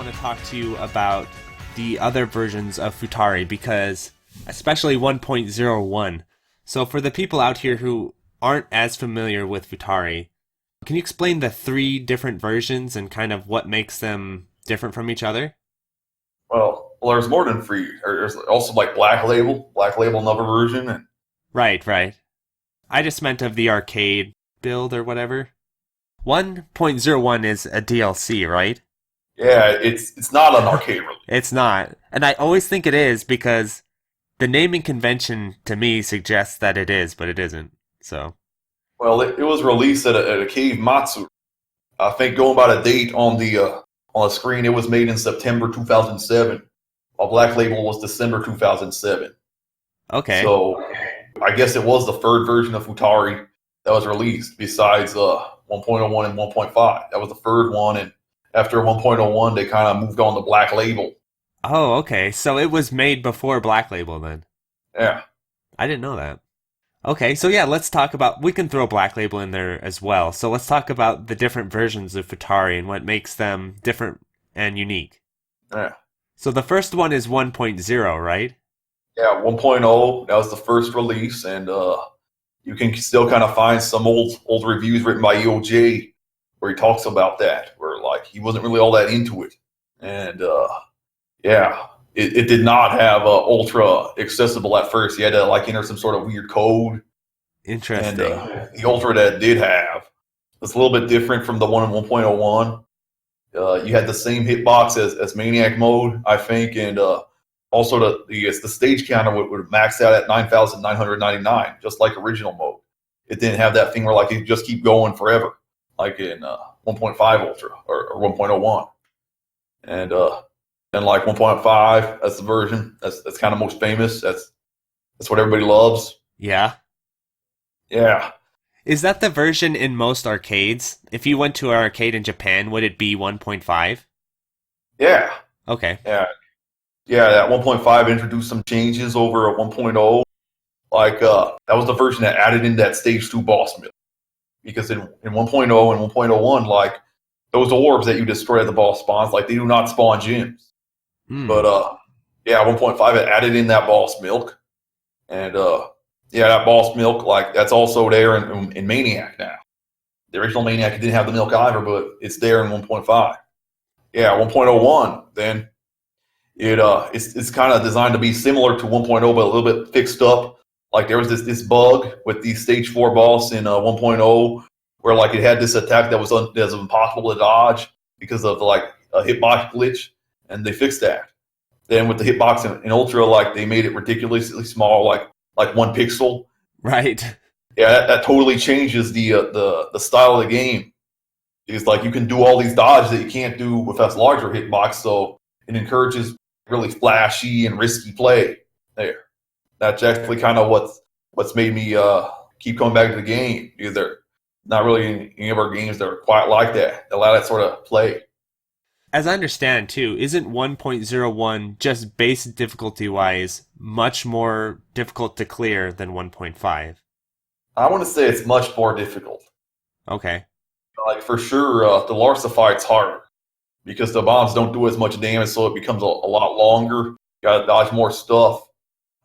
want to talk to you about the other versions of Futari because, especially 1.01. So for the people out here who aren't as familiar with Futari, can you explain the three different versions and kind of what makes them different from each other? Well, there's more than three. There's also like Black Label, another version, and Right, right. I just meant of the arcade build or whatever. 1.01 is a DLC, right? yeah, it's not an arcade release. It's not. And I always think it is because the naming convention to me suggests that it is, but it isn't. So, Well, it was released at a Cave Matsu. I think going by the date on the screen, it was made in September 2007, while Black Label was December 2007. okay. So I guess it was the third version of Futari that was released besides 1.01 and 1.5. That was the third one, and after 1.01, they kind of moved on to Black Label. Oh, okay. So it was made before Black Label then. Yeah. I didn't know that. Okay, so yeah, let's talk about, we can throw Black Label in there as well. So let's talk about the different versions of Futari and what makes them different and unique. Yeah. So the first one is 1.0, right? Yeah, 1.0, that was the first release, and you can still kind of find some old reviews written by EOJ where he talks about that, where like he wasn't really all that into it. And yeah, it did not have Ultra accessible at first. You had to like enter some sort of weird code. Interesting. And the Ultra that did have was a little bit different from the one in 1.01. You had the same hitbox as Maniac mode, I think, and also the stage counter would max out at 9,999, just like original mode. It didn't have that thing where like you just keep going forever, like in 1.5 Ultra or 1.01. And like 1.5, that's the version that's kind of most famous. That's what everybody loves. Yeah. Yeah. Is that the version in most arcades? If you went to an arcade in Japan, would it be 1.5? Yeah. Okay. Yeah. Yeah, that 1.5 introduced some changes over at 1.0. Like, that was the version that added in that stage 2 boss mill. Because in 1.0 and 1.01, like, those orbs that you destroy at the boss spawns, like, they do not spawn gems. But, yeah, 1.5, it added in that boss milk. And, yeah, that boss milk, like, that's also there in Maniac now. The original Maniac didn't have the milk either, but it's there in 1.5. Yeah, 1.01, then it's kind of designed to be similar to 1.0, but a little bit fixed up. Like there was this bug with the stage 4 boss in 1.0 where like it had this attack that was impossible to dodge because of like a hitbox glitch, and they fixed that. Then with the hitbox in Ultra, like they made it ridiculously small, like 1 pixel. Right. Yeah, that totally changes the style of the game. Because like you can do all these dodges that you can't do with that larger hitbox, so it encourages really flashy and risky play there. That's actually kind of what's made me keep coming back to the game, because there not really any of our games that are quite like that allow that sort of play. As I understand, too, isn't 1.01 just base difficulty-wise much more difficult to clear than 1.5? I want to say it's much more difficult. Okay. Like for sure, the Larsa fight's harder because the bombs don't do as much damage, so it becomes a lot longer. You gotta dodge more stuff.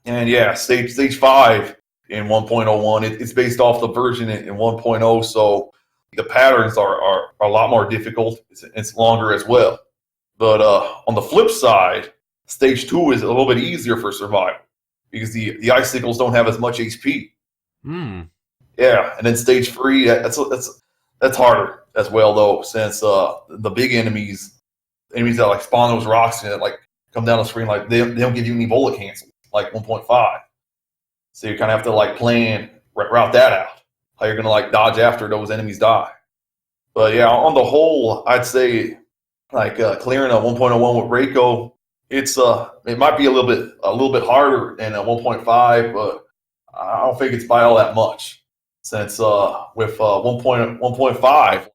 And yeah, stage 5 in 1.01, it's based off the version in 1.0, so the patterns are a lot more difficult. It's longer as well. But on the flip side, stage 2 is a little bit easier for survival because the icicles don't have as much HP. Yeah, and then stage 3, that's harder as well though, since the big enemies that like spawn those rocks and that like come down the screen, like they don't give you any bullet cancel like 1.5. So you kind of have to like plan route that out, how you're gonna like dodge after those enemies die. But yeah, on the whole, I'd say like clearing a 1.01 with Reiko, it might be a little bit harder than a 1.5, but I don't think it's by all that much. Since with 1.5,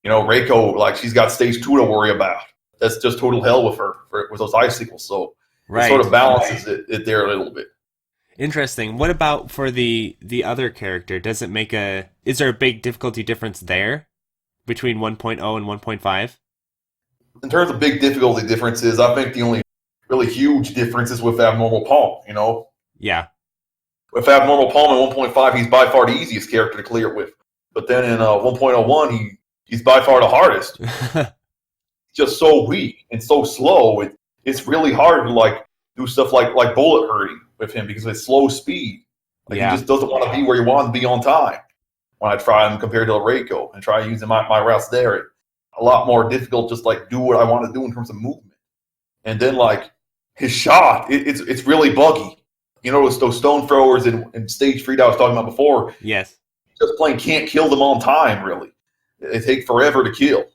you know, Reiko, like she's got stage 2 to worry about. That's just total hell with her with those icicles. So Right. it sort of balances it there a little bit. Interesting. What about for the other character? Does it make is there a big difficulty difference there between 1.0 and 1.5? in terms of big difficulty differences, I think the only really huge difference is with Abnormal Palm, Yeah. With Abnormal Palm in 1.5, he's by far the easiest character to clear it with. But then in 1.01, he's by far the hardest. Just so weak and so slow. It's really hard to do stuff like bullet hurting with him because of his slow speed. He just doesn't want to be where he wants to be on time. When I try him compared to Reiko and try using my routes there, it's a lot more difficult. Just do what I want to do in terms of movement, and then his shot, it's really buggy. Those stone throwers in stage 3 that I was talking about before. Yes. Just plain can't kill them on time. Really, they take forever to kill,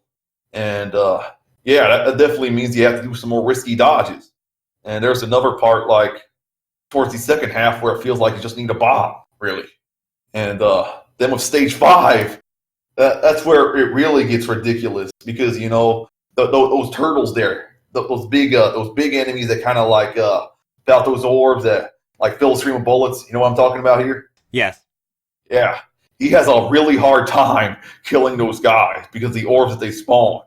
and that definitely means you have to do some more risky dodges. And there's another part towards the second half where it feels like you just need a bomb, really. And then with stage 5, that's where it really gets ridiculous because those turtles there, those big enemies that kind of about those orbs that fill the stream of bullets. You know what I'm talking about here? Yes. Yeah, he has a really hard time killing those guys because the orbs that they spawn.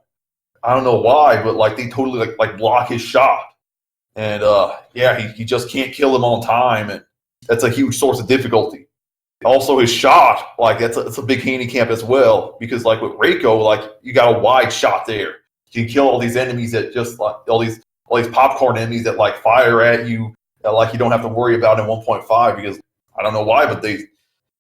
I don't know why, but they totally block his shot, and he just can't kill them on time, and that's a huge source of difficulty. Also, his shot, that's a big handicap as well because with Reiko, you got a wide shot there. You can kill all these enemies that just all these popcorn enemies that fire at you that you don't have to worry about in 1.5 because I don't know why, but in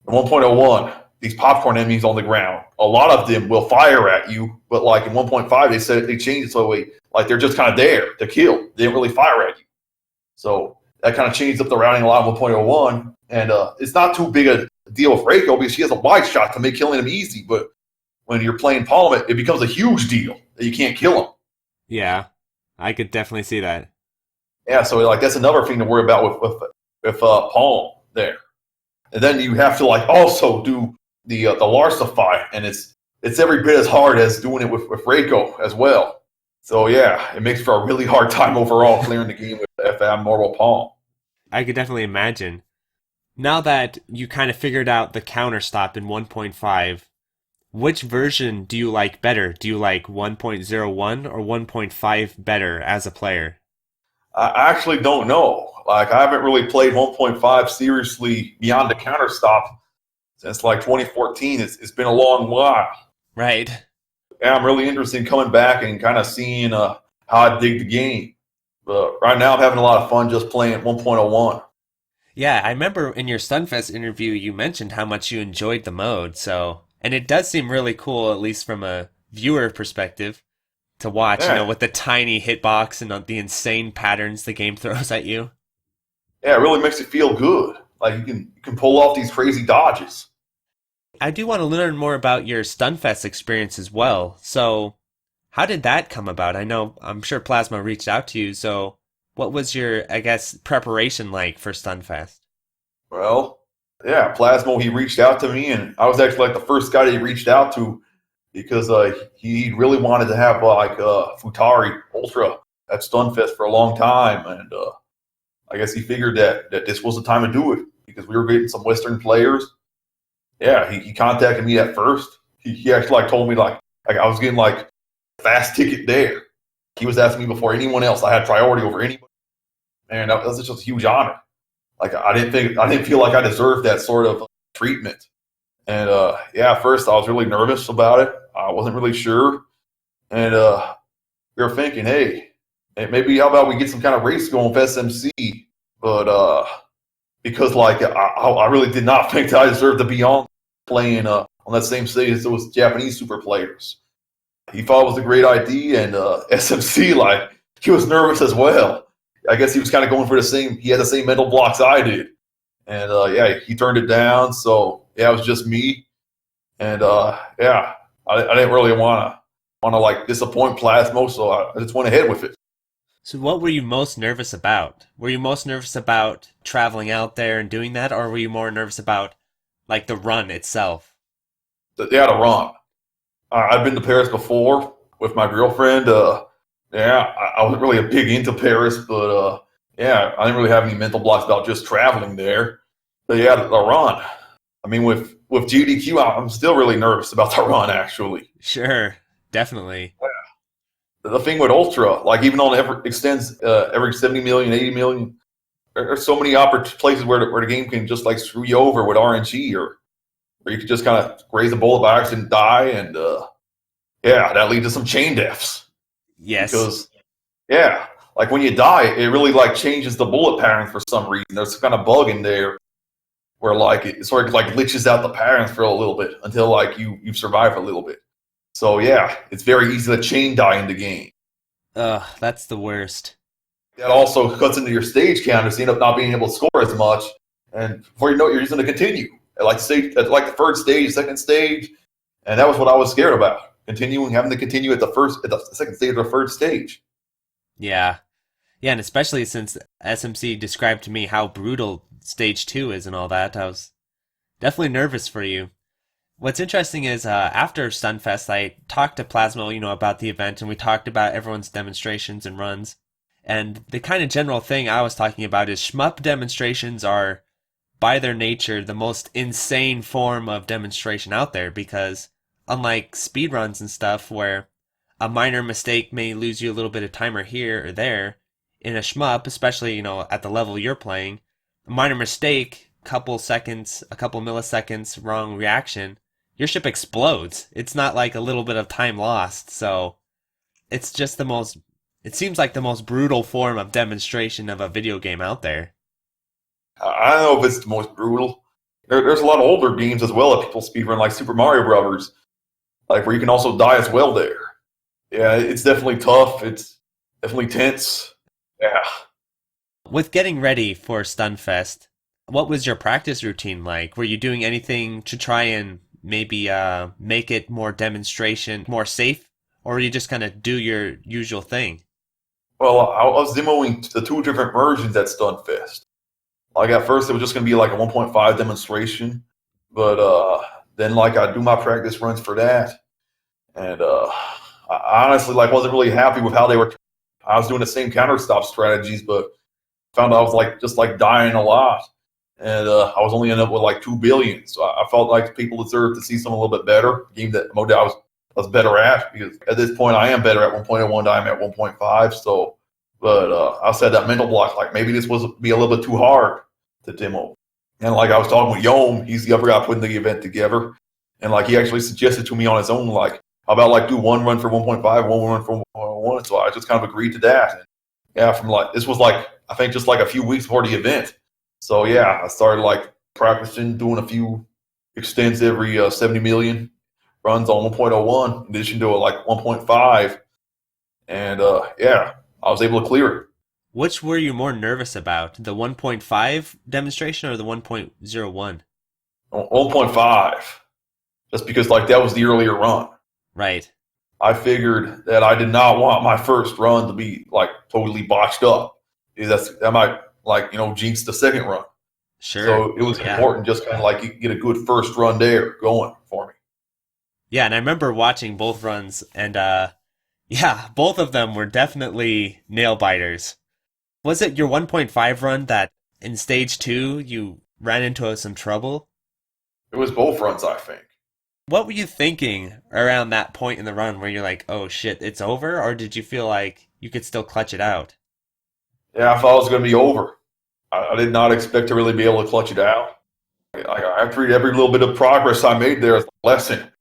1.01. These popcorn enemies on the ground, a lot of them will fire at you, but in 1.5, they changed it so they're just kind of there to kill. They didn't really fire at you. So that kind of changed up the routing a lot in 1.01, and it's not too big a deal with Reiko because she has a wide shot to make killing him easy, but when you're playing Palm, it becomes a huge deal that you can't kill him. Yeah, I could definitely see that. Yeah, so that's another thing to worry about with Palm there. And then you have to also do the Larsify, and it's every bit as hard as doing it with Reiko as well. So it makes for a really hard time overall clearing the game with Abnormal Palm. I could definitely imagine. Now that you kind of figured out the counter stop in 1.5, which version do you like better? Do you like 1.01 or 1.5 better as a player? I actually don't know. I haven't really played 1.5 seriously beyond the counter stop since 2014. It's been a long while. Right. Yeah, I'm really interested in coming back and kind of seeing how I dig the game. But right now I'm having a lot of fun just playing 1.01. Yeah, I remember in your Stunfest interview you mentioned how much you enjoyed the mode, and it does seem really cool, at least from a viewer perspective, to watch, with the tiny hitbox and the insane patterns the game throws at you. Yeah, it really makes you feel good. You can pull off these crazy dodges. I do want to learn more about your Stunfest experience as well. So, how did that come about? I'm sure Plasma reached out to you, so what was your, preparation like for Stunfest? Well, yeah, Plasma, he reached out to me, and I was actually the first guy that he reached out to because he really wanted to have Futari Ultra at Stunfest for a long time, and I guess he figured that this was the time to do it because we were getting some Western players. Yeah, he contacted me at first. He actually told me I was getting fast ticket there. He was asking me before anyone else. I had priority over anybody, and that was just a huge honor. I didn't feel like I deserved that sort of treatment. And at first I was really nervous about it. I wasn't really sure, and we were thinking, hey, maybe how about we get some kind of race going with SMC? But because I really did not think that I deserved to be on playing on that same stage as those Japanese super players. He thought it was a great idea, and SMC he was nervous as well. I guess he was kind of going for he had the same mental blocks I did, and he turned it down. So it was just me, and I didn't really want to disappoint Plasmo, so I just went ahead with it. So what were you most nervous about? Were you most nervous about traveling out there and doing that, or were you more nervous about the run itself? The run. I've been to Paris before with my girlfriend. I wasn't really a big into Paris, but I didn't really have any mental blocks about just traveling there. But the run. I mean, with AGDQ, I'm still really nervous about the run, actually. Sure, definitely. the thing with Ultra, like even on extends every 70 million, 80 million, there are so many places where the game can just like screw you over with RNG, or you could just kind of graze a bullet by accident and die, and yeah, that leads to some chain deaths. Yes. Because yeah, like when you die, it really like changes the bullet pattern for some reason. There's some kind of bug in there where like it sort of like glitches out the patterns for a little bit until like you survive a little bit. So yeah, it's very easy to chain die in the game. Ugh, that's the worst. That also cuts into your stage counter, so you end up not being able to score as much. And before you know it, you're just going to continue at like the third stage, second stage, and that was what I was scared about. Having to continue at the second stage or the third stage. Yeah. Yeah, and especially since SMC described to me how brutal stage 2 is and all that, I was definitely nervous for you. What's interesting is after Stunfest, I talked to Plasmo, about the event, and we talked about everyone's demonstrations and runs. And the kind of general thing I was talking about is shmup demonstrations are, by their nature, the most insane form of demonstration out there, because unlike speedruns and stuff where a minor mistake may lose you a little bit of timer here or there, in a shmup, especially, at the level you're playing, a minor mistake, couple seconds, a couple milliseconds, wrong reaction, your ship explodes. It's not like a little bit of time lost, so it's just it seems like the most brutal form of demonstration of a video game out there. I don't know if it's the most brutal. There's a lot of older games as well that people speedrun, like Super Mario Brothers, like where you can also die as well there. Yeah, it's definitely tough. It's definitely tense. Yeah. With getting ready for Stunfest, what was your practice routine like? Were you doing anything to try and maybe make it more demonstration, more safe? Or were you just kind of do your usual thing? Well, I was demoing the two different versions at Stunfest. Like at first, it was just going to be like a 1.5 demonstration, but then like I do my practice runs for that, and I honestly like wasn't really happy with how they were. I was doing the same counter stop strategies, but found out I was like just like dying a lot, and I was only ending up with like 2 billion. So I felt like people deserved to see something a little bit better, game that mode that I was better at, because at this point I am better at 1.01 than I'm at 1.5. So, but I said that mental block, like maybe this was be a little bit too hard to demo. And like I was talking with Yom, he's the other guy putting the event together, and like he actually suggested to me on his own, like how about like do one run for 1.5, one run for 1.1. So I just kind of agreed to that. And yeah, from like this was like I think just like a few weeks before the event. So yeah, I started like practicing, doing a few extends every 70 million runs on 1.01 in addition to like 1.5, and yeah, I was able to clear it. Which were you more nervous about, the 1.5 demonstration or the 1.01? 1.5, just because like that was the earlier run. Right. I figured that I did not want my first run to be like totally botched up, because that might like jinx the second run. Sure. So it was important just kind of like get a good first run there going for me. Yeah, and I remember watching both runs, and yeah, both of them were definitely nail biters. Was it your 1.5 run that in stage 2 you ran into some trouble? It was both runs, I think. What were you thinking around that point in the run where you're like, oh shit, it's over? Or did you feel like you could still clutch it out? Yeah, I thought it was going to be over. I did not expect to really be able to clutch it out. I treat every little bit of progress I made there as a lesson.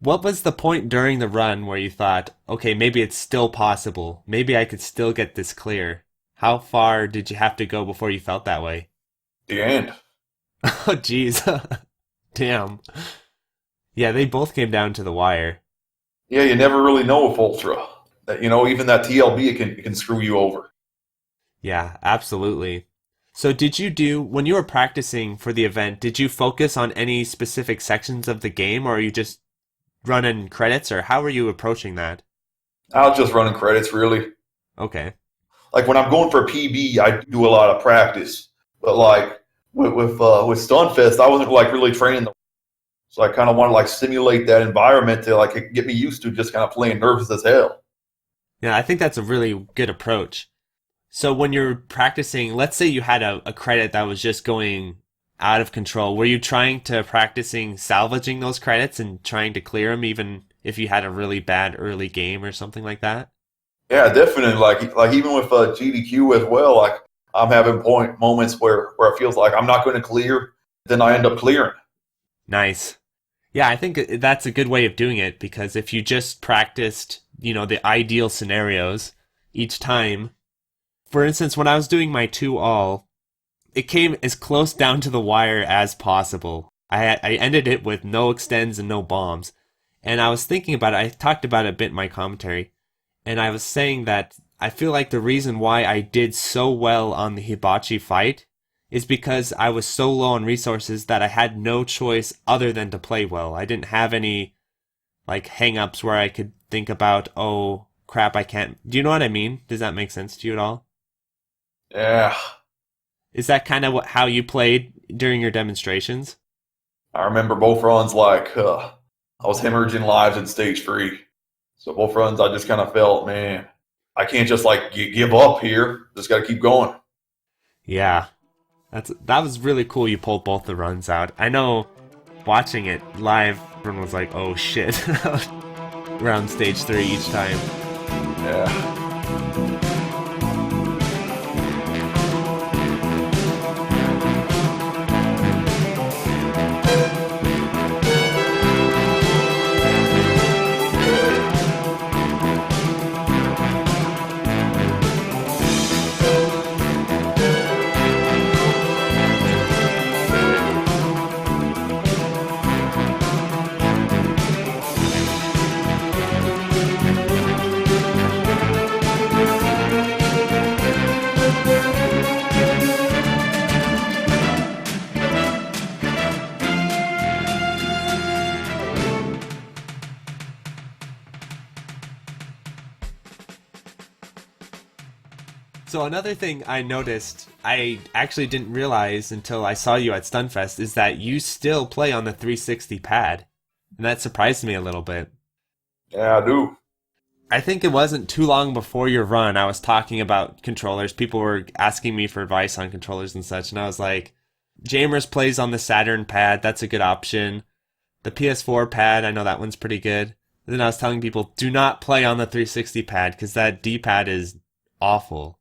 What was the point during the run where you thought, okay, maybe it's still possible. Maybe I could still get this clear? How far did you have to go before you felt that way? The end. Oh, jeez. Damn. Yeah, they both came down to the wire. Yeah, you never really know with Ultra. That even that TLB it can screw you over. Yeah, absolutely. So when you were practicing for the event, did you focus on any specific sections of the game, or are you just running credits, or how were you approaching that? I was just running credits, really. Okay. Like when I'm going for a PB, I do a lot of practice. But like with Stunfest, I wasn't like really training them. So I kind of want to like simulate that environment to like get me used to just kind of playing nervous as hell. Yeah, I think that's a really good approach. So when you're practicing, let's say you had a credit that was just going out of control, were you trying to practicing salvaging those credits and trying to clear them even if you had a really bad early game or something like that? Yeah, definitely. Like even with GDQ as well, like I'm having moments where it feels like I'm not going to clear, then I end up clearing. Nice. Yeah, I think that's a good way of doing it because if you just practiced, the ideal scenarios each time. For instance, when I was doing my 2-all, it came as close down to the wire as possible. I ended it with no extends and no bombs. And I was thinking about it. I talked about it a bit in my commentary. And I was saying that I feel like the reason why I did so well on the Hibachi fight is because I was so low on resources that I had no choice other than to play well. I didn't have any like hang-ups where I could think about, oh crap, I can't. Do you know what I mean? Does that make sense to you at all? Yeah, Is that kind of how you played during your demonstrations? I remember both runs like I was hemorrhaging lives in stage three. So both runs, I just kind of felt, man, I can't just like give up here. Just got to keep going. Yeah, that was really cool. You pulled both the runs out. I know, watching it live, everyone was like, "Oh shit!" around stage 3 each time. Yeah. So another thing I noticed, I actually didn't realize until I saw you at Stunfest, is that you still play on the 360 pad, and that surprised me a little bit. Yeah, I do. I think it wasn't too long before your run, I was talking about controllers. People were asking me for advice on controllers and such, and I was like, Jamers plays on the Saturn pad, that's a good option. The PS4 pad, I know that one's pretty good. And then I was telling people, do not play on the 360 pad, because that D-pad is awful.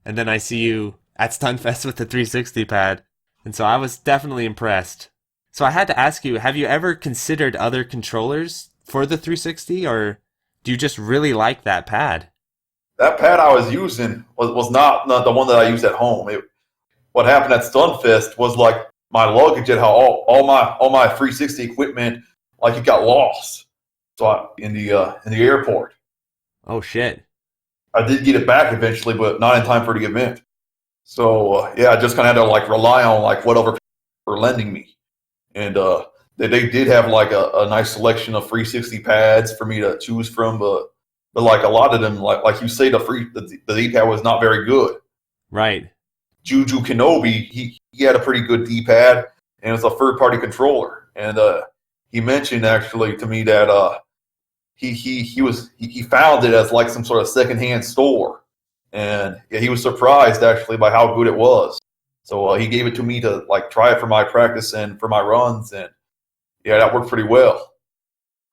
And then I see you at Stunfest with the 360 pad, and so I was definitely impressed. So I had to ask you, have you ever considered other controllers for the 360, or do you just really like that pad? That pad I was using was not the one that I used at home. What happened at Stunfest was like my luggage had all my 360 equipment like it got lost. So in the airport, Oh shit. I did get it back eventually, but not in time for the event. So yeah, I just kind of had to like rely on like whatever people were lending me, and they did have like a nice selection of 360 pads for me to choose from, but like a lot of them, like you say, the D pad was not very good. Right. Juju Kenobi, he had a pretty good D pad, and it's a third party controller, and he mentioned actually to me that he found it as like some sort of secondhand store, and yeah, he was surprised actually by how good it was. So he gave it to me to like try it for my practice and for my runs, and yeah, that worked pretty well.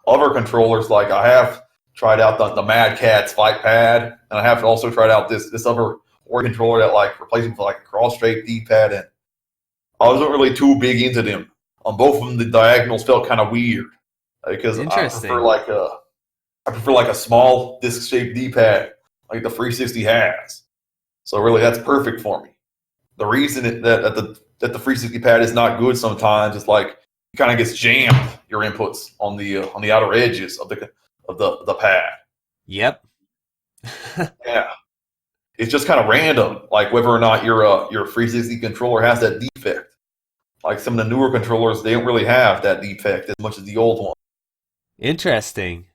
Other controllers, like I have tried out the Mad Catz Fight Pad, and I have also tried out this other Ori controller that like replaced me for like a cross straight D pad, and I wasn't really too big into them. On both of them, the diagonals felt kind of weird because Interesting. I prefer like a small disc shaped D pad like the 360 has. So really, that's perfect for me. The reason that the 360 pad is not good sometimes is like it kind of gets jammed your inputs on the outer edges of the pad. Yep. Yeah, it's just kind of random, like whether or not your 360 controller has that defect. Like some of the newer controllers, they don't really have that defect as much as the old one. Interesting.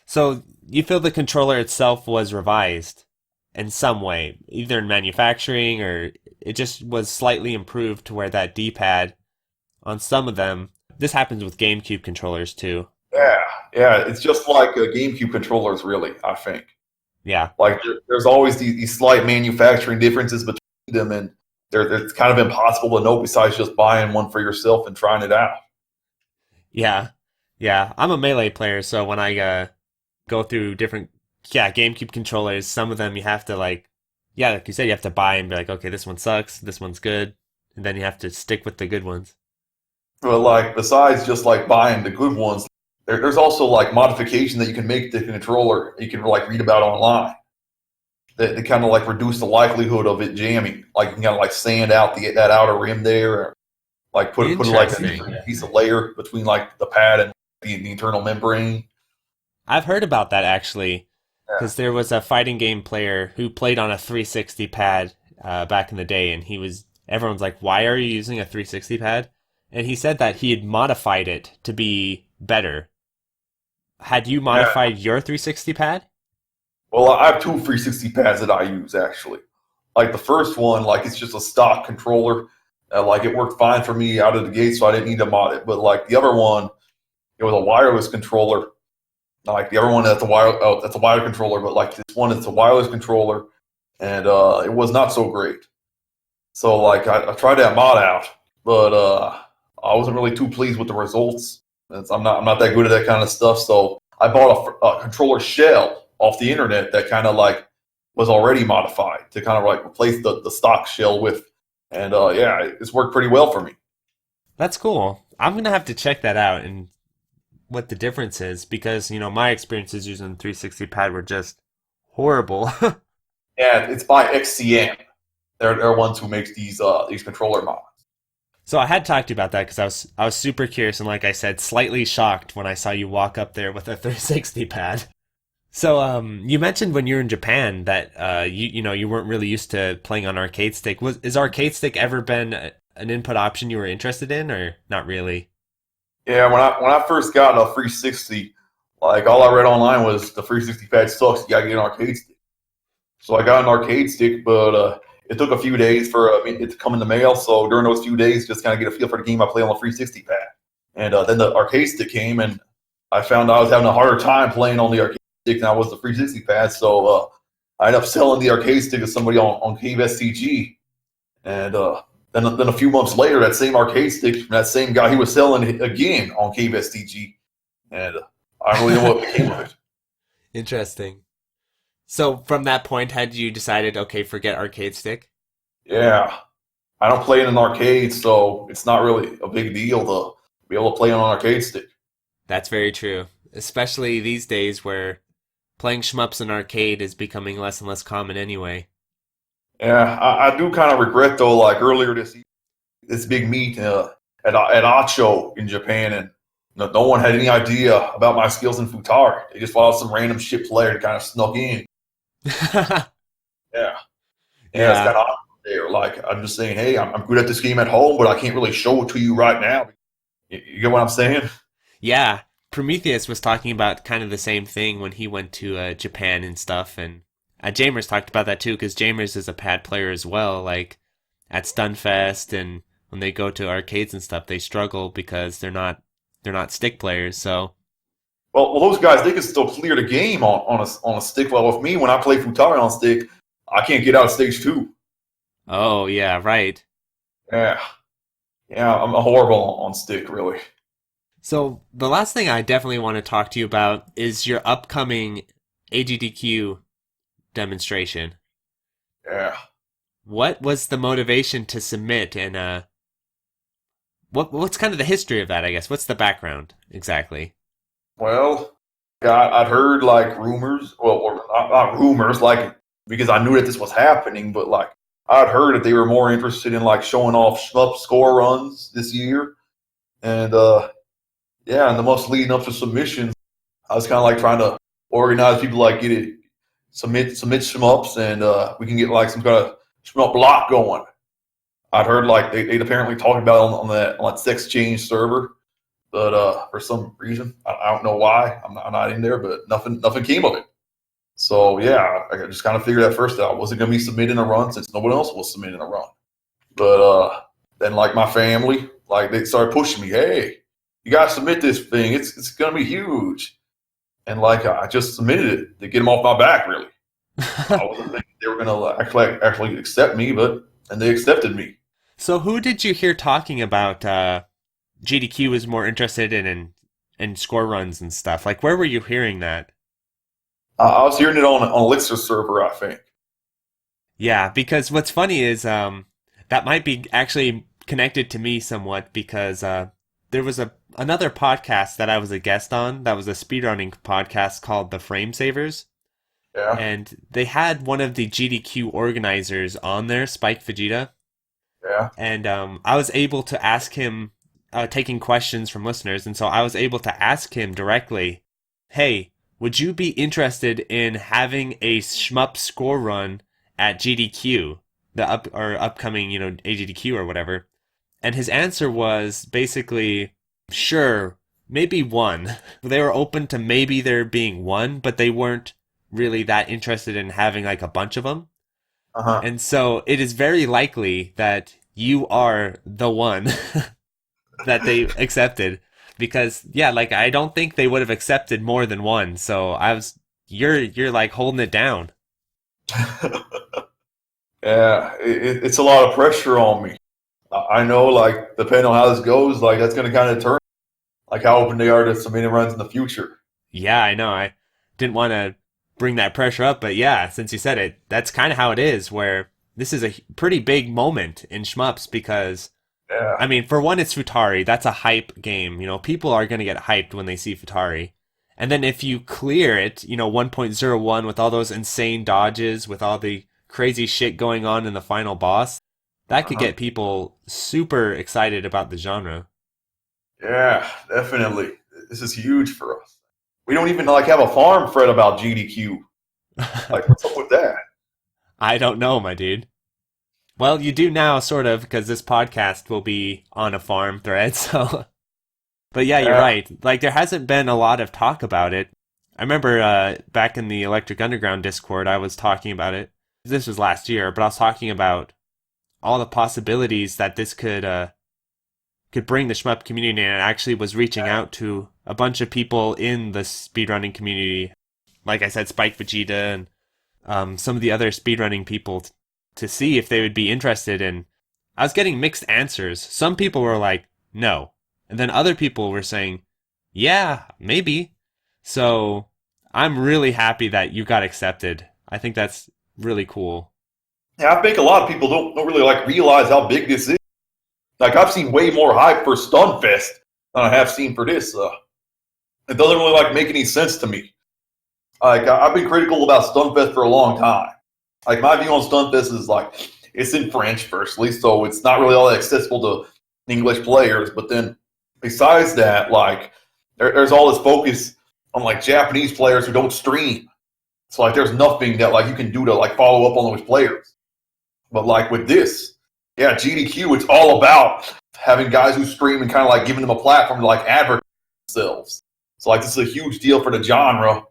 So you feel the controller itself was revised in some way, either in manufacturing or it just was slightly improved to where that D-pad on some of them. This happens with GameCube controllers too. Yeah, yeah, it's just like GameCube controllers, really. I think Yeah. like there's always these slight manufacturing differences between them, and it's kind of impossible to know besides just buying one for yourself and trying it out. Yeah. Yeah. I'm a Melee player, so when I go through different yeah, GameCube controllers, some of them you have to like, yeah, like you said, you have to buy and be like, okay, this one sucks, this one's good, and then you have to stick with the good ones. But like besides just like buying the good ones, there's also like modification that you can make to the controller. You can like read about online that kind of like reduce the likelihood of it jamming. Like you can kind of like sand out that outer rim there, or like put like Interesting. a piece of layer between like the pad and the internal membrane. I've heard about that actually, Yeah. because there was a fighting game player who played on a 360 pad back in the day, and everyone's like, "Why are you using a 360 pad?" And he said that he had modified it to be better. Had you Yeah. modified your 360 pad? Well, I have two 360 pads that I use actually. Like the first one, like it's just a stock controller. Like it worked fine for me out of the gate, so I didn't need to mod it. But like the other one, it was a wireless controller. Like the other one, that's a wire controller. But like this one, it's a wireless controller, and it was not so great. So like I tried that mod out, but I wasn't really too pleased with the results. I'm not that good at that kind of stuff. So I bought a controller shell off the internet that kind of like was already modified to kind of like replace the stock shell with, and yeah, it's worked pretty well for me. That's cool. I'm gonna have to check that out and what the difference is because my experiences using 360 pad were just horrible. And it's by XCM. They're ones who makes these controller mods. So I had talked to you about that because I was super curious and like I said, slightly shocked when I saw you walk up there with a 360 pad. So you mentioned when you were in Japan that you weren't really used to playing on arcade stick. Is arcade stick ever been an input option you were interested in or not really? Yeah, when I first got a 360, like all I read online was the 360 pad sucks. You gotta get an arcade stick. So I got an arcade stick, but it took a few days for it to come in the mail. So during those few days, just kind of get a feel for the game I play on the 360 pad. And then the arcade stick came, and I found I was having a harder time playing on the arcade stick than I was the 360 pad. So I ended up selling the arcade stick to somebody on Cave STG. And then a few months later, that same arcade stick from that same guy, he was selling it again on Cave STG. And I don't really know what became of it. Interesting. So from that point, had you decided, okay, forget arcade stick? Yeah. I don't play in an arcade, so it's not really a big deal to be able to play on an arcade stick. That's very true, especially these days where playing shmups in arcade is becoming less and less common anyway. Yeah, I do kind of regret though. Like earlier this big meet at Acho in Japan, and no one had any idea about my skills in Futari. They just thought I was some random shit player that kind of snuck in. Yeah, yeah, it's Yeah, kind of awkward there. Like I'm just saying, hey, I'm good at this game at home, but I can't really show it to you right now. You get what I'm saying? yeah. Prometheus was talking about kind of the same thing when he went to Japan and stuff, and Jamers talked about that too, because Jamers is a pad player as well. Like at Stunfest and when they go to arcades and stuff, they struggle because they're not stick players. So, Well, those guys they can still clear the game on a stick. Well, with me, when I play Futari on stick, I can't get out of stage two. oh yeah, right. Yeah, yeah, I'm horrible on stick, really. So the last thing I definitely want to talk to you about is your upcoming AGDQ demonstration. Yeah. What was the motivation to submit, and what's kind of the history of that? I guess what's the background exactly? Well, I'd heard like rumors, well, or not rumors, like because I knew that this was happening, but like I'd heard that they were more interested in like showing off shmup score runs this year, and yeah, and the months leading up to submissions, I was kind of like trying to organize people like get it submit shmups, and we can get like some kind of shmup block going. I'd heard like they'd apparently talked about it on that sex change server, but for some reason I don't know why I'm not in there, but nothing came of it. So yeah, I just kind of figured at first that I wasn't going to be submitting a run since no one else was submitting a run. But then like my family, like they started pushing me, hey, you got to submit this thing. It's going to be huge. And like I just submitted it to get them off my back, really. I wasn't thinking they were going to actually accept me, but and they accepted me. So who did you hear talking about GDQ was more interested in score runs and stuff? Like where were you hearing that? I was hearing it on Elixir server, I think. Yeah, because what's funny is that might be actually connected to me somewhat because there was another podcast that I was a guest on that was a speedrunning podcast called The Frame Savers, Yeah, and they had one of the GDQ organizers on there, Spike Vegeta, yeah. and I was able to ask him, taking questions from listeners, and so I was able to ask him directly, "Hey, would you be interested in having a shmup score run at GDQ, the upcoming AGDQ or whatever?" And his answer was basically, "Sure, maybe one." They were open to maybe there being one, but they weren't really that interested in having like a bunch of them. Uh-huh. And so it is very likely that you are the one that they accepted because yeah, like I don't think they would have accepted more than one. So you're like holding it down. Yeah, it's a lot of pressure on me. I know, like, depending on how this goes, like, that's going to kind of determine, like, how open they are to some mini runs in the future. Yeah, I know. I didn't want to bring that pressure up, but yeah, since you said it, that's kind of how it is where this is a pretty big moment in shmups because I Yeah. mean, for one, it's Futari. That's a hype game. People are going to get hyped when they see Futari. And then if you clear it, 1.01 with all those insane dodges, with all the crazy shit going on in the final boss, that could Uh-huh. get people super excited about the genre. Yeah, definitely. This is huge for us. We don't even, like, have a farm thread about GDQ. Like, what's up with that? I don't know, my dude. Well, you do now, sort of, because this podcast will be on a farm thread, so. But yeah, you're Yeah. right. Like, there hasn't been a lot of talk about it. I remember back in the Electric Underground Discord, I was talking about it. This was last year, but I was talking about all the possibilities that this could bring the shmup community, and I actually was reaching out to a bunch of people in the speedrunning community. Like I said, Spike Vegeta and some of the other speedrunning people to see if they would be interested. And I was getting mixed answers. Some people were like, no. And then other people were saying, yeah, maybe. So I'm really happy that you got accepted. I think that's really cool. Yeah, I think a lot of people don't really, like, realize how big this is. Like, I've seen way more hype for Stunfest than I have seen for this. It doesn't really, like, make any sense to me. Like, I've been critical about Stunfest for a long time. Like, my view on Stunfest is, like, it's in French, firstly, so it's not really all that accessible to English players. But then, besides that, like, there's all this focus on, like, Japanese players who don't stream. So, like, there's nothing that, like, you can do to, like, follow up on those players. But, like, with this, yeah, GDQ, it's all about having guys who stream and kind of, like, giving them a platform to, like, advertise themselves. So, like, this is a huge deal for the genre,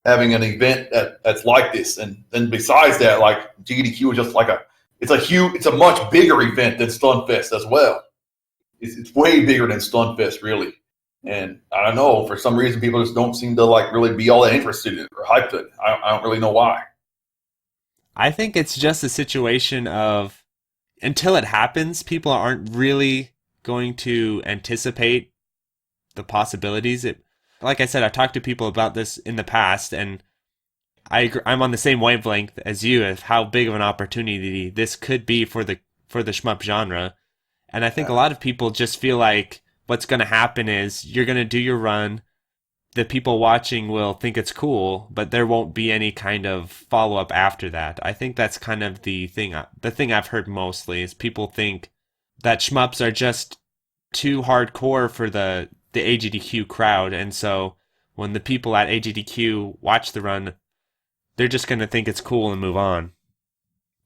having an event that's like this. And then besides that, like, GDQ is just like it's a much bigger event than Stunfest as well. It's way bigger than Stunfest, really. And I don't know, for some reason, people just don't seem to, like, really be all that interested in it or hyped it. I don't really know why. I think it's just a situation of until it happens, people aren't really going to anticipate the possibilities. Like I said, I've talked to people about this in the past, and I'm on the same wavelength as you of how big of an opportunity this could be for the shmup genre. And I think a Yeah. lot of people just feel like what's going to happen is you're going to do your run, the people watching will think it's cool, but there won't be any kind of follow up after that. I think that's kind of the thing I've heard mostly is people think that shmups are just too hardcore for the AGDQ crowd, and so when the people at AGDQ watch the run, they're just going to think it's cool and move on.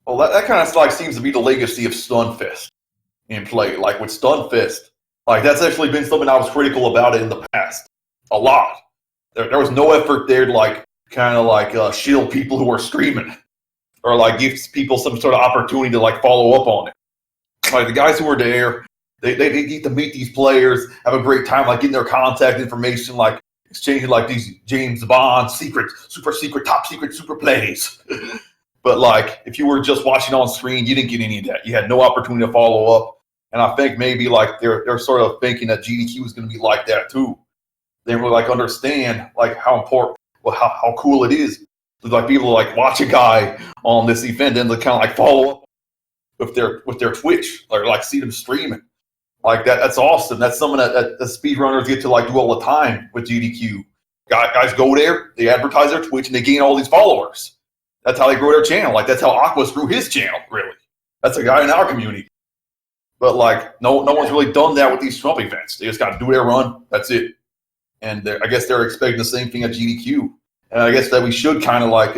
Well, that kind of, like, seems to be the legacy of Stunfest in play. Like, with Stunfest, like, that's actually been something I was critical about it in the past. A lot. There was no effort there to, like, kind of, like, shield people who are streaming or, like, give people some sort of opportunity to, like, follow up on it. Like, the guys who were there, they get to meet these players, have a great time, like, getting their contact information, like, exchanging, like, these James Bond secret, super secret, top secret, super plays. But, like, if you were just watching on screen, you didn't get any of that. You had no opportunity to follow up. And I think maybe, like, they're sort of thinking that GDQ is going to be like that too. They really, like, understand, like, how important, well, how cool it is Like people like watch a guy on this event and they kind of like follow up with their Twitch or like see them streaming. Like that's awesome. That's something that the speedrunners get to like do all the time with GDQ. Guys go there, they advertise their Twitch, and they gain all these followers. That's how they grow their channel. Like that's how Aquas grew his channel. Really, that's a guy in our community. But like no one's really done that with these Shmup events. They just got to do their run. That's it. And I guess they're expecting the same thing at GDQ. And I guess that we should kind of like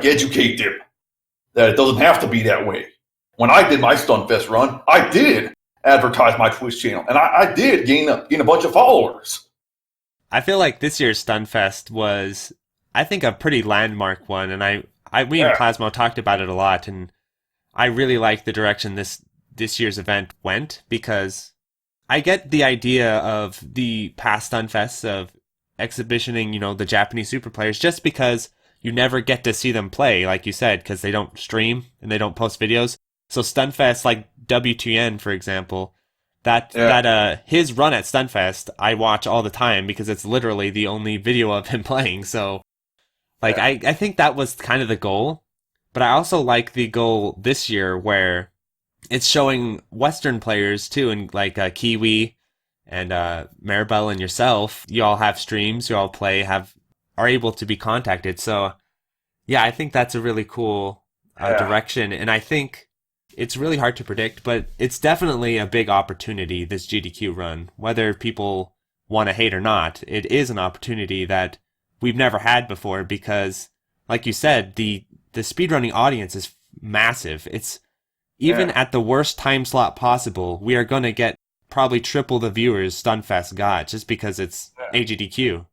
educate them that it doesn't have to be that way. When I did my Stunfest run, I did advertise my Twitch channel, and I did gain a bunch of followers. I feel like this year's Stunfest was, I think, a pretty landmark one, and we in Plasmo talked about it a lot, and I really like the direction this year's event went, because I get the idea of the past Stunfests of exhibitioning, the Japanese super players, just because you never get to see them play, like you said, because they don't stream and they don't post videos. So Stunfest, like W2N, for example, his run at Stunfest, I watch all the time because it's literally the only video of him playing. So, like, I think that was kind of the goal. But I also like the goal this year where it's showing Western players, too, and like Kiwi and Maribel and yourself. You all have streams, you all play, are able to be contacted. So, yeah, I think that's a really cool direction. And I think it's really hard to predict, but it's definitely a big opportunity, this GDQ run. Whether people want to hate or not, it is an opportunity that we've never had before because, like you said, the speedrunning audience is massive. It's even at the worst time slot possible, we are going to get probably triple the viewers Stunfest got just because it's AGDQ.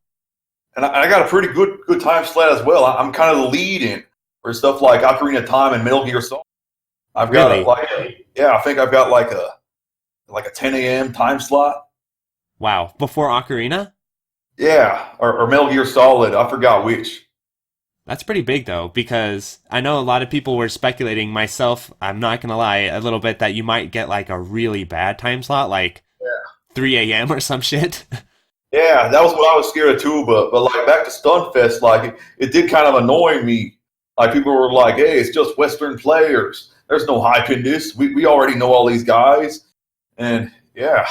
And I got a pretty good time slot as well. I'm kind of the lead in for stuff like Ocarina of Time and Metal Gear Solid. I've got I think I've got like a 10 a.m. time slot. Wow, before Ocarina? Yeah, or Metal Gear Solid. I forgot which. That's pretty big though, because I know a lot of people were speculating, myself, I'm not going to lie, a little bit, that you might get like a really bad time slot, like 3 a.m. or some shit. Yeah, that was what I was scared of too, but like back to Stunfest, like it did kind of annoy me. Like people were like, hey, it's just Western players. There's no hype in this. We already know all these guys. And yeah,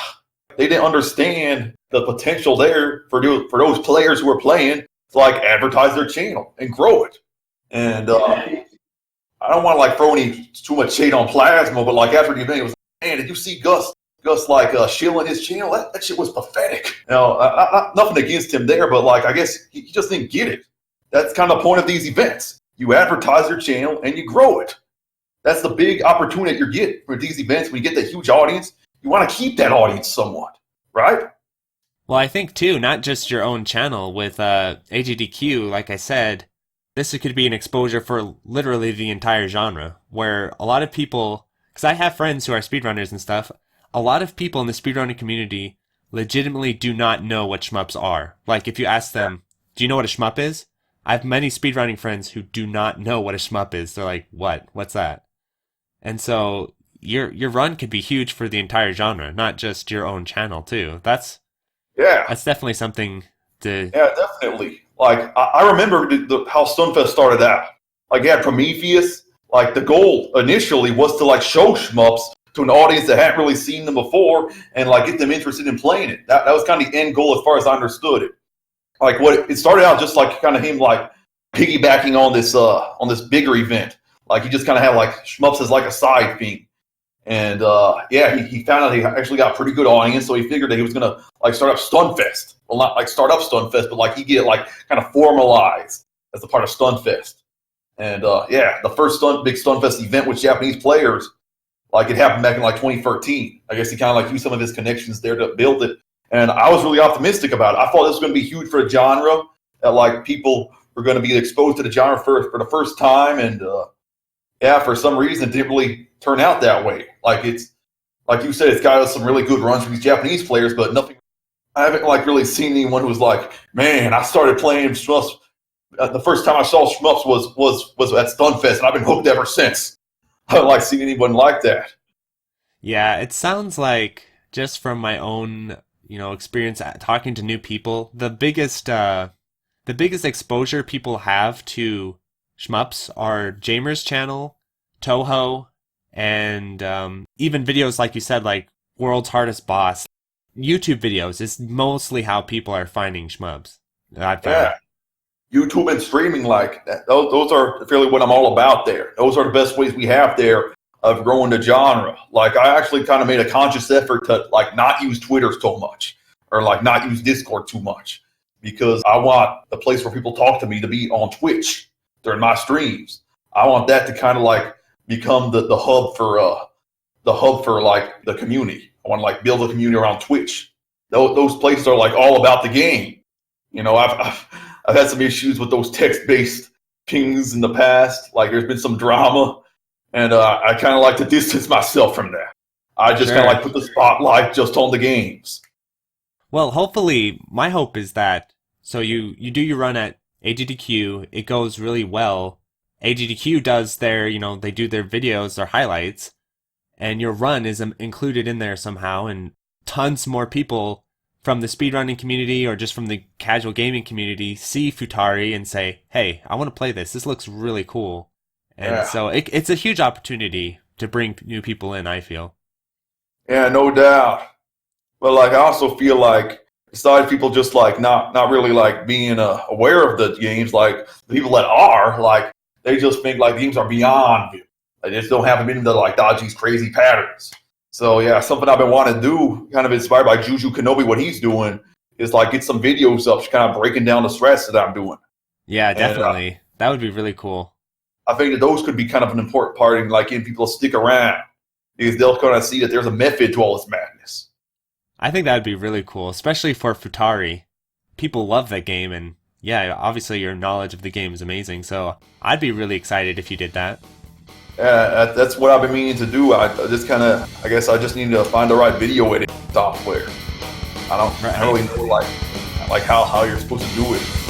they didn't understand the potential there for those players who are playing to like advertise their channel and grow it. And I don't want to like throw too much shade on Plasma, but like after the event, it was like, man, did you see Gus like shilling his channel? That shit was pathetic. Nothing against him there, but like I guess he just didn't get it. That's kind of the point of these events. You advertise your channel and you grow it. That's the big opportunity you get for these events. When you get that huge audience, you want to keep that audience somewhat, right? Well, I think too, not just your own channel with AGDQ. Like I said, this could be an exposure for literally the entire genre. Where a lot of people, because I have friends who are speedrunners and stuff, a lot of people in the speedrunning community legitimately do not know what shmups are. Like if you ask them, do you know what a shmup is? I have many speedrunning friends who do not know what a shmup is. They're like, what? What's that? And so your run could be huge for the entire genre, not just your own channel too. That's definitely something to... Yeah, definitely. Like, I remember how Stunfest started out. Like, you had Prometheus. Like, the goal initially was to, like, show shmups to an audience that hadn't really seen them before and, like, get them interested in playing it. That was kind of the end goal as far as I understood it. Like, it started out just, like, kind of him, like, piggybacking on this bigger event. Like, he just kind of had, like, shmups as, like, a side thing. And, he found out he actually got a pretty good audience, so he figured that he was going to, like, start up Stunfest. Well, not, like, start up Stunfest, but, like, he get, like, kind of formalized as a part of Stunfest. And, the first big Stunfest event with Japanese players, like, it happened back in, like, 2013. I guess he kind of, like, used some of his connections there to build it. And I was really optimistic about it. I thought this was going to be huge for the genre, that, like, people were going to be exposed to the genre for the first time, and, for some reason, it didn't really turn out that way. Like it's like you said, it's got some really good runs for these Japanese players, but nothing. I haven't like really seen anyone who was like, man, I started playing Shmups. The first time I saw Shmups was at Stunfest, and I've been hooked ever since. I haven't like seen anyone like that. Yeah, it sounds like, just from my own experience at talking to new people, the biggest the biggest exposure people have to Shmups are Jamer's channel, Toho, and even videos like you said, like World's Hardest Boss. YouTube videos is mostly how people are finding Shmups. I found. Yeah. YouTube and streaming, like that, those are really what I'm all about there. Those are the best ways we have there of growing the genre. Like I actually kind of made a conscious effort to like not use Twitter so much or like not use Discord too much because I want the place where people talk to me to be on Twitch during my streams. I want that to kind of like become the hub for like the community. I want to like build a community around Twitch. Those places are like all about the game. You know, I've had some issues with those text-based pings in the past. Like there's been some drama, and I kind of like to distance myself from that. I just kind of like put the spotlight just on the games. Well, hopefully, my hope is that so you do your run at AGDQ, it goes really well. AGDQ does their, they do their videos, their highlights, and your run is included in there somehow, and tons more people from the speedrunning community or just from the casual gaming community see Futari and say, hey, I want to play this. This looks really cool. And so it's a huge opportunity to bring new people in, I feel. Yeah, no doubt. But like I also feel like besides people just like not really like being aware of the games, like the people that are, like they just think like games are beyond you. They just don't have them into like dodge these crazy patterns. So yeah, something I've been wanting to do, kind of inspired by Juju Kenobi, what he's doing, is like get some videos up, kind of breaking down the stress that I'm doing. Yeah, definitely. And, that would be really cool. I think that those could be kind of an important part in like getting people to stick around because they'll kind of see that there's a method to all this madness. I think that would be really cool, especially for Futari. People love that game, and yeah, obviously your knowledge of the game is amazing, so I'd be really excited if you did that. Yeah, that's what I've been meaning to do. I guess I just need to find the right video editing software. I don't really know like how you're supposed to do it.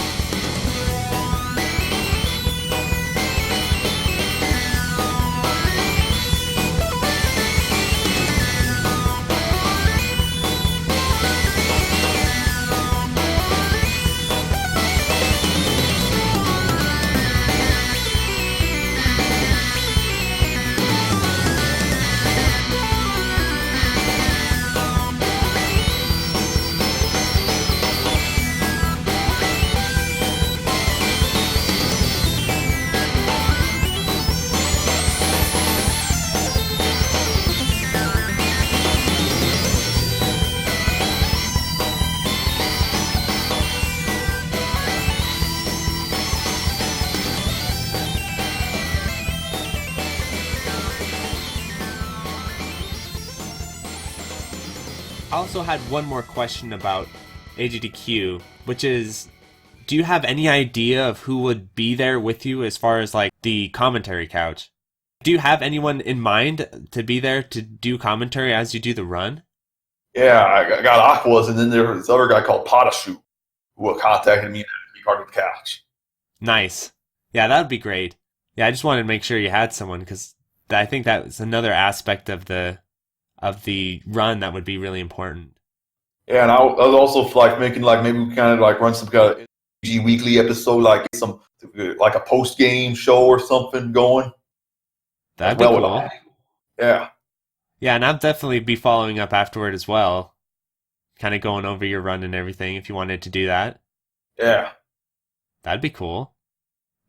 I also had one more question about AGDQ, which is, do you have any idea of who would be there with you as far as like the commentary couch? Do you have anyone in mind to be there to do commentary as you do the run? Yeah, I got Aquas, and then there was this other guy called Potashoot who contacted me to be part of the couch. Nice. Yeah, that would be great. Yeah, I just wanted to make sure you had someone because I think that was another aspect of the run that would be really important. Yeah, and I was also like making like maybe we kind of like run some kind of AG weekly episode, like some like a post game show or something going. That'd be cool. Yeah. Yeah, and I'll definitely be following up afterward as well. Kind of going over your run and everything if you wanted to do that. Yeah. That'd be cool.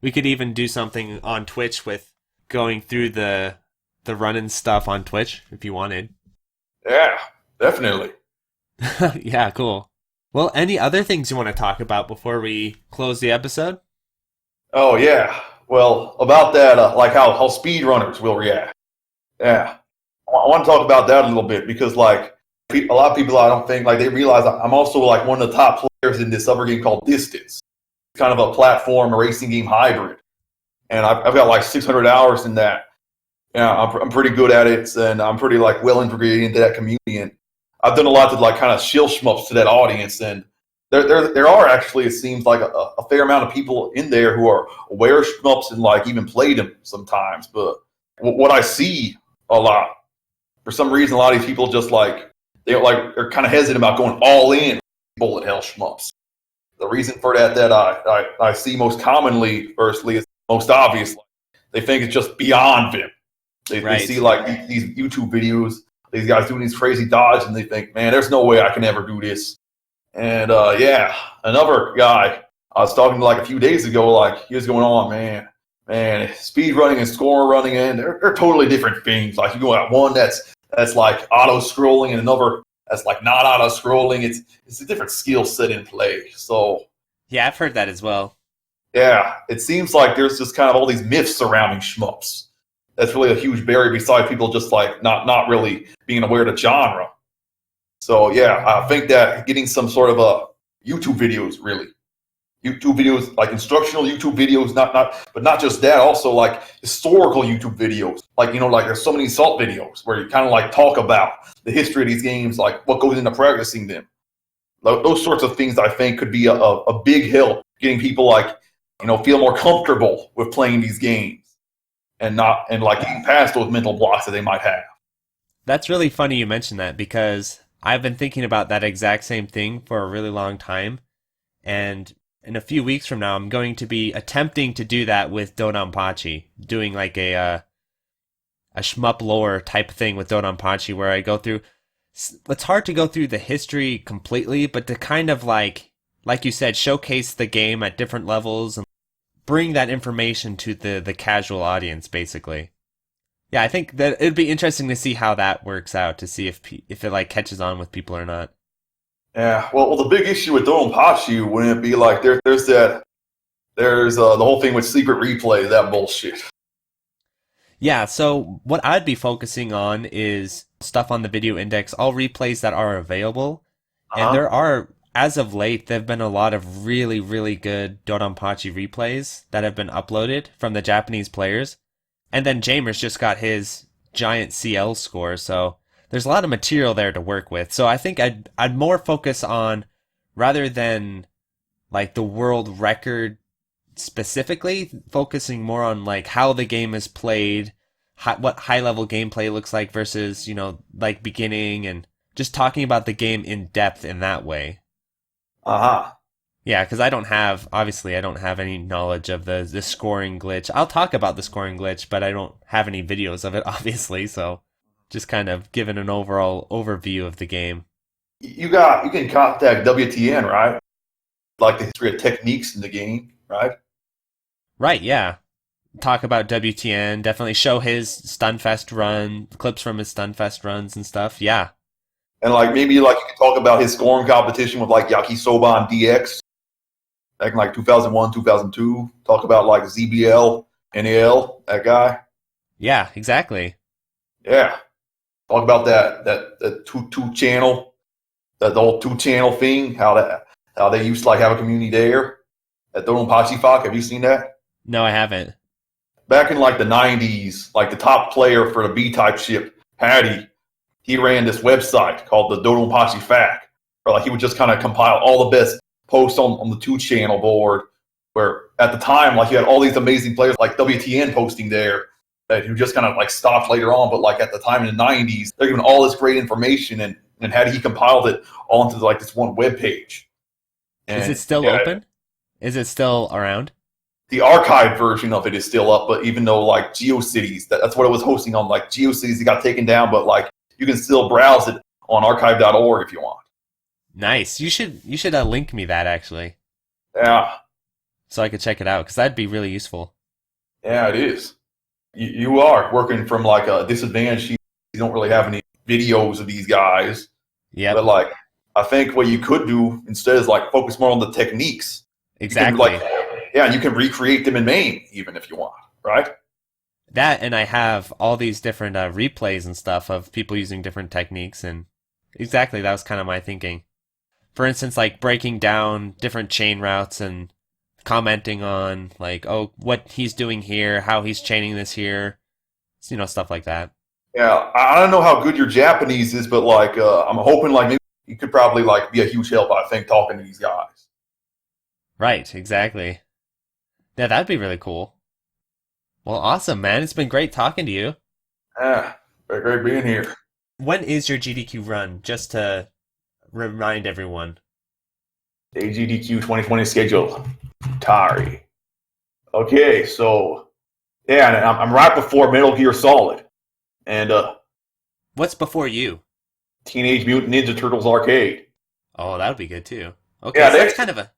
We could even do something on Twitch with going through the run and stuff on Twitch if you wanted. Yeah, definitely. Yeah, cool. Well, any other things you want to talk about before we close the episode? Oh, yeah. Well, about that, like how speedrunners will react. Yeah. I want to talk about that a little bit because, like, a lot of people, I don't think, like, they realize I'm also, like, one of the top players in this other game called Distance. It's kind of a platform, a racing game hybrid. And I've got, like, 600 hours in that. Yeah, I'm pretty good at it, and I'm pretty, like, well integrated into that community. And I've done a lot to, like, kind of shill shmups to that audience. And there are actually, it seems like a fair amount of people in there who are aware of shmups and, like, even play them sometimes. But what I see a lot, for some reason, a lot of these people just, like, they're kind of hesitant about going all in bullet hell shmups. The reason for that I see most commonly, firstly, is most obvious. They think it's just beyond them. They see Right. like these YouTube videos, these guys doing these crazy dodges, and they think, man, there's no way I can ever do this. And yeah, another guy I was talking to like a few days ago, like he was going on, man, speed running and score running, and they're totally different things. Like you go at one that's like auto scrolling, and another that's like not auto scrolling. It's a different skill set in play. So Yeah, I've heard that as well. yeah, it seems like there's just kind of all these myths surrounding shmups. That's really a huge barrier beside people just like not really being aware of the genre. So yeah, I think that getting some sort of a YouTube videos, really YouTube videos, like instructional YouTube videos, but not just that, also like historical YouTube videos. Like like there's so many Salt videos where you kind of like talk about the history of these games, like what goes into practicing them. Those sorts of things I think could be a big help getting people like feel more comfortable with playing these games and like getting past those mental blocks that they might have. That's really funny you mentioned that because I've been thinking about that exact same thing for a really long time. And in a few weeks from now, I'm going to be attempting to do that with Dodonpachi, doing like a shmup lore type thing with Dodonpachi where I go through. It's hard to go through the history completely, but to kind of like you said, showcase the game at different levels and bring that information to the casual audience, basically. Yeah, I think that it'd be interesting to see how that works out, to see if it like catches on with people or not. Yeah, well, the big issue with Dodonpachi wouldn't it be like there's the whole thing with secret replay, that bullshit. Yeah, so what I'd be focusing on is stuff on the video index, all replays that are available. And Uh-huh. there are, as of late, there have been a lot of really, really good Dodonpachi replays that have been uploaded from the Japanese players. And then Jamer's just got his giant CL score, so there's a lot of material there to work with. So I think I'd more focus on, rather than like the world record specifically, focusing more on like how the game is played, what high level gameplay looks like versus like beginning, and just talking about the game in depth in that way. Uh-huh. Yeah, because obviously I don't have any knowledge of the scoring glitch. I'll talk about the scoring glitch, but I don't have any videos of it, obviously. So just kind of giving an overall overview of the game. You can contact WTN, right? Like the history of techniques in the game, right? Right, yeah. Talk about WTN, definitely show his Stunfest run, clips from his Stunfest runs and stuff. Yeah. And like maybe like you could talk about his scoring competition with like Yakisoba and DX back in like 2001, 2002. Talk about like ZBL, NAL, that guy. Yeah, exactly. Yeah. Talk about that two channel, that the whole two channel thing, how they used to like have a community there. At Dodonpachi Fak, have you seen that? No, I haven't. Back in like the 90s, like the top player for the B-type ship, Hattie, he ran this website called the Dodonpachi Fac, where like he would just kind of compile all the best posts on the two channel board. Where at the time, like you had all these amazing players like WTN posting there, that who just kind of like stopped later on. But like at the time in the 90s, they're giving all this great information, and Hattie he compiled it all into like this one web page. Is it And still yeah, open? Is it still around? the archived version of it is still up, but even though like GeoCities, that's what it was hosting on, like GeoCities, it got taken down, but like you can still browse it on archive.org if you want. Nice. You should link me that actually, Yeah, so I could check it out because that'd be really useful. yeah, it is. You are working from like a disadvantage. You don't really have any videos of these guys, but Yep. like I think what you could do instead is like focus more on the techniques. You can Exactly. like, yeah, you can recreate them in MAME even if you want, right? That, and I have all these different replays and stuff of people using different techniques, and exactly that was kind of my thinking. For instance, like breaking down different chain routes and commenting on like, oh, what he's doing here, how he's chaining this here, stuff like that. Yeah, I don't know how good your Japanese is, but like I'm hoping like maybe you could probably like be a huge help. I think talking to these guys. Right, exactly. Yeah, that'd be really cool. Well, awesome, man. It's been great talking to you. Yeah, very great being here. When is your GDQ run? Just to remind everyone. AGDQ 2020 schedule. Futari. Okay, so yeah, and I'm right before Metal Gear Solid and What's before you? Teenage Mutant Ninja Turtles Arcade. Oh, that would be good too. Okay, Yeah, so that's kind of a...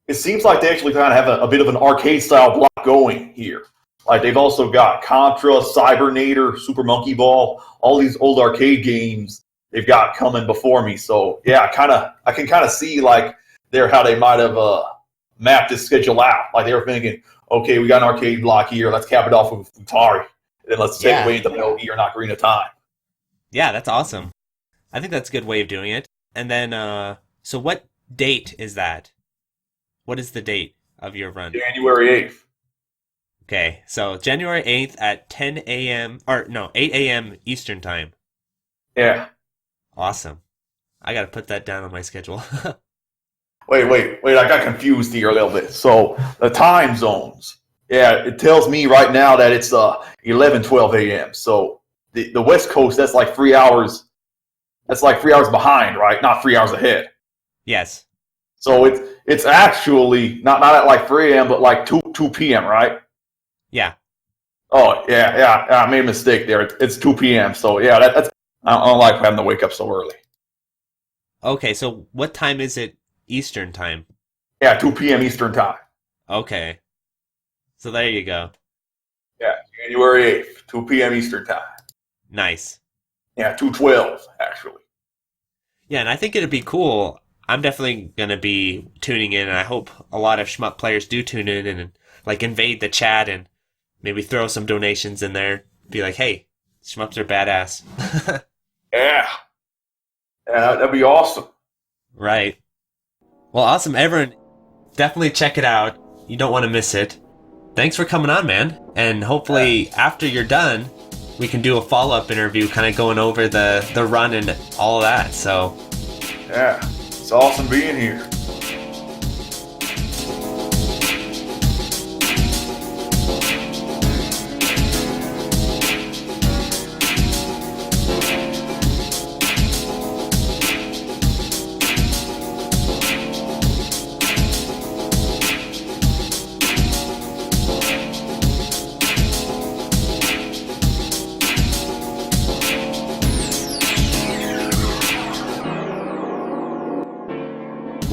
it seems like they actually kind of have a bit of an arcade style block going here. Like they've also got Contra, Cybernator, Super Monkey Ball, all these old arcade games they've got coming before me. So yeah, I can kind of see like how they might have mapped this schedule out. Like they were thinking, okay, we got an arcade block here, let's cap it off with Futari, and then let's take away into Metal Gear and Ocarina of Time. Yeah, that's awesome. I think that's a good way of doing it. And then, so what date is that? What is the date of your run? January 8th. Okay, so January 8th at 10 a.m. or no, 8 a.m. Eastern time. Yeah. Awesome. I got to put that down on my schedule. Wait, I got confused here a little bit. So the time zones. Yeah, it tells me right now that it's 11:12 a.m. So the West Coast, that's like 3 hours. That's like 3 hours behind, right? Not 3 hours ahead. Yes. So it's actually not at like 3 a.m. but like 2 p.m. right? Yeah. Oh yeah. I made a mistake there. It's 2 p.m. So yeah, that's I don't like having to wake up so early. Okay, so what time is it Eastern time? Yeah, 2 p.m. Eastern time. Okay. So there you go. Yeah, January 8th, 2 p.m. Eastern time. Nice. Yeah, 2:12 actually. Yeah, and I think it'd be cool. I'm definitely going to be tuning in, and I hope a lot of Shmup players do tune in and like invade the chat and maybe throw some donations in there. Be like, hey, Shmups are badass. Yeah, that'd be awesome. Right. Well, awesome. Everyone, definitely check it out. You don't want to miss it. Thanks for coming on, man. And hopefully after you're done, we can do a follow-up interview kind of going over the run and all of that. So yeah, it's awesome being here.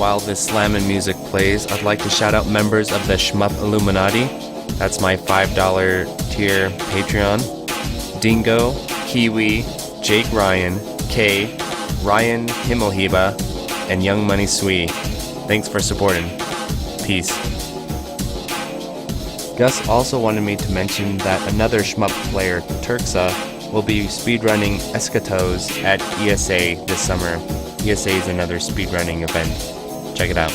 while this slammin' music plays, I'd like to shout out members of the Shmup Illuminati. That's my $5 tier Patreon. Dingo, Kiwi, Jake Ryan, Kay, Ryan Himmelheba, and Young Money Sui. Thanks for supporting. Peace. Gus also wanted me to mention that another Shmup player, Turksa, will be speedrunning Eschatos at ESA this summer. ESA is another speedrunning event. Check it out.